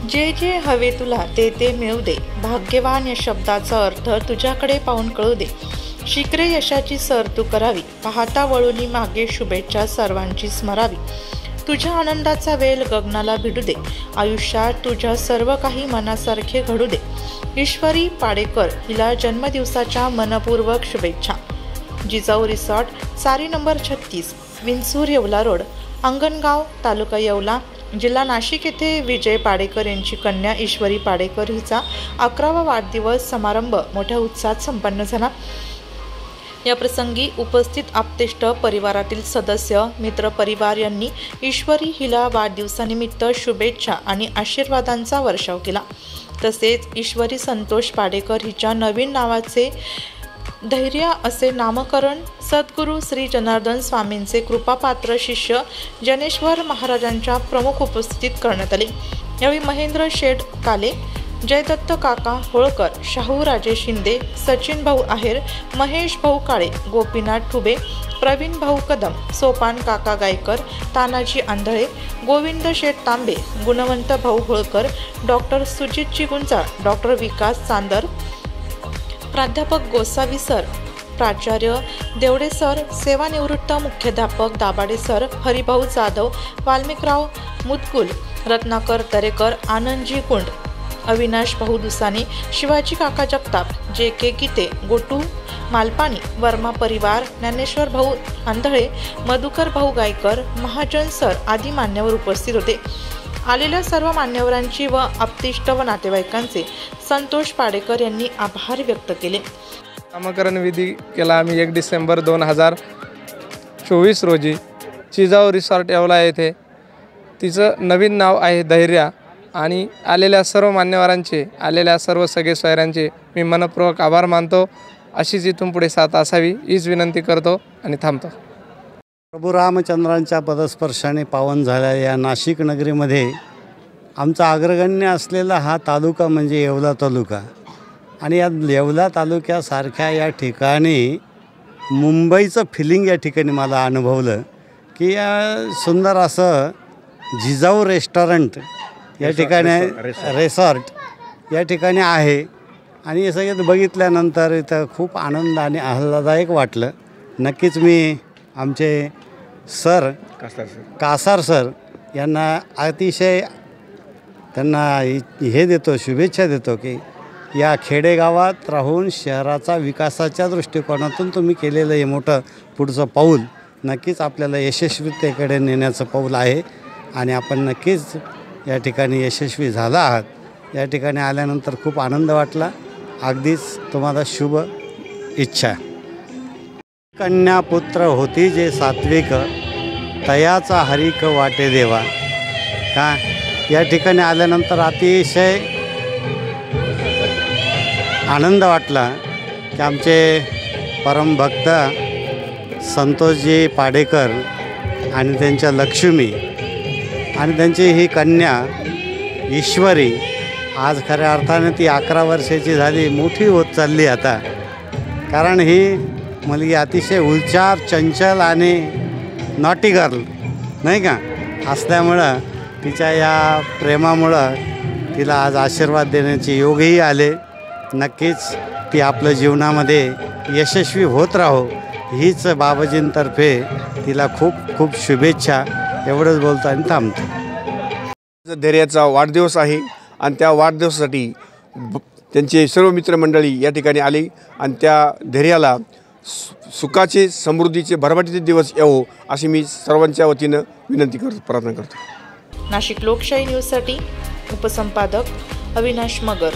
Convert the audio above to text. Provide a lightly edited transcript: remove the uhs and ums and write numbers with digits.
जे जे हवे तुला ते ते मिळू दे, भाग्यवान या शब्दाचा अर्थ तुझ्याकडे पाहून कळू दे। शीघ्र यशाची सर तू करावी, पाहता वळूनी मागे शुभेच्छा सर्वांची स्मरावी। तुझ्या आनंदाचा वेल गगनाला भिडू दे, आयुष्यात तुझ्या सर्व काही मनासारखे घडू दे। ईश्वरी पाडेकर हिला जन्मदिवसाच्या मनपूर्वक शुभेच्छा। जिजाऊ रिसॉर्ट, सारी नंबर 36, विंचूर येवला रोड, अंगणगाव, तालुका येवला, जिल्हा नाशिक येथे विजय पाडेकर यांची कन्या ईश्वरी पाडेकर हिचा 11वा वाढदिवस समारंभ मोठ्या उत्साहात संपन्न झाला। या प्रसंगी उपस्थित आप्तेष्ट परिवारातील सदस्य, मित्र परिवार यांनी ईश्वरी हिला वाढदिवसानिमित्त शुभेच्छा आणि आशीर्वादांचा वर्षाव केला। तसेच ईश्वरी संतोष पाडेकर हिच्या नवीन नावाचे धैर्य असे नामकरण सद्गुरू श्री जनार्दन स्वामींचे कृपापात्र शिष्य जनेश्वर महाराजांच्या प्रमुख उपस्थितीत करण्यात आले। यावेळी महेंद्र शेठ काले, जयदत्त काका होळकर, शाहू राजे शिंदे, सचिन भाऊ आहेर, महेश भाऊ काळे, गोपीनाथ ठुबे, प्रवीण भाऊ कदम, सोपान काका गायकर, तानाजी आंधळे, गोविंद शेठ तांबे, गुणवंत भाऊ होळकर, डॉक्टर सुजितजी गुंजाळ, डॉक्टर विकास चांदर, प्राध्यापक गोसावी सर, प्राचार्य देवडे सर, सेवानिवृत्त मुख्याध्यापक दाभाडे सर, हरिभाऊ जाधव, वाल्मिकराव मुदकुल, रत्नाकर दरेकर, आनंदजी कुंड, अविनाश भाऊ दुसाने, शिवाजी काका जगताप, जे के गीते, गोटू मालपाणी, वर्मा परिवार, ज्ञानेश्वर भाऊ आंधळे, मधुकर भाऊ गायकर, महाजन सर आदी मान्यवर उपस्थित होते। आलेल्या सर्व मान्यवरांची व आप्तेष्ट व नातेवाईकांचे संतोष पाडेकर यांनी आभार व्यक्त केले। नामकरण विधी केला आम्ही 1 डिसेंबर 2024 रोजी जिजाऊ रिसॉर्ट येवला येथे। तिचं नवीन नाव आहे धैर्य आणि आलेल्या सर्व मान्यवरांचे, आलेल्या सर्व सगळे सोयऱ्यांचे मी मनपूर्वक आभार मानतो। अशीच इथून पुढे साथ असावी हीच विनंती करतो आणि थांबतो। प्रभू रामचंद्रांच्या पदस्पर्शाने पावन झालेल्या या नाशिक नगरीमध्ये आमचा अग्रगण्य असलेला हा तालुका म्हणजे येवला तालुका आणि या येवला तालुक्यासारख्या या ठिकाणी मुंबईचं फिलिंग या ठिकाणी मला अनुभवलं की या सुंदर असं जिजाऊ रेस्टॉरंट या ठिकाणी रिसॉर्ट या ठिकाणी आहे आणि हे सगळं बघितल्यानंतर इथं खूप आनंद आणि आल्हाददायक वाटलं। नक्कीच मी आमचे सर कासार सर यांना अतिशय त्यांना हे देतो, शुभेच्छा देतो की या खेडेगावात राहून शहराचा विकासाच्या दृष्टिकोनातून तुम्ही केलेलं हे मोठं पुढचं पाऊल नक्कीच आपल्याला यशस्वीतेकडे नेण्याचं पाऊल आहे आणि आपण नक्कीच या ठिकाणी यशस्वी झाला आहात। या ठिकाणी आल्यानंतर खूप आनंद वाटला। अगदीच तुम्हाला शुभ इच्छा। कन्या पुत्र होती जे सात्विक, तयाचा हरिक वाटे देवा। का या ठिकाणी आल्यानंतर अतिशय आनंद वाटला की आमचे परमभक्त संतोषजी पाडेकर आणि त्यांच्या लक्ष्मी आणि त्यांची ही कन्या ईश्वरी आज खऱ्या अर्थाने ती 11 वर्षाची झाली, मोठी होत चालली आता। कारण ही मुलगी अतिशय उच्चार, चंचल आणि नॉटी गर्ल नाही का असल्यामुळं तिच्या या प्रेमामुळं तिला आज आशीर्वाद देण्याचे योगही आले। नक्कीच ती आपल्या जीवनामध्ये यशस्वी होत राहो हीच बाबाजींतर्फे तिला खूप खूप शुभेच्छा। एवढंच बोलतो आणि थांबतो। धैर्याचा वाढदिवस आहे आणि त्या वाढदिवसासाठी त्यांचे सर्व मित्रमंडळी या ठिकाणी आली आणि त्या धैर्याला सुखाचे, समृद्धीचे, भरभराटीचे दिवस येवो अशी मी सर्वांच्या वतीनं विनंती करतो, प्रार्थना करतो। नाशिक लोकशाही न्यूजसाठी उपसंपादक अविनाश मगर।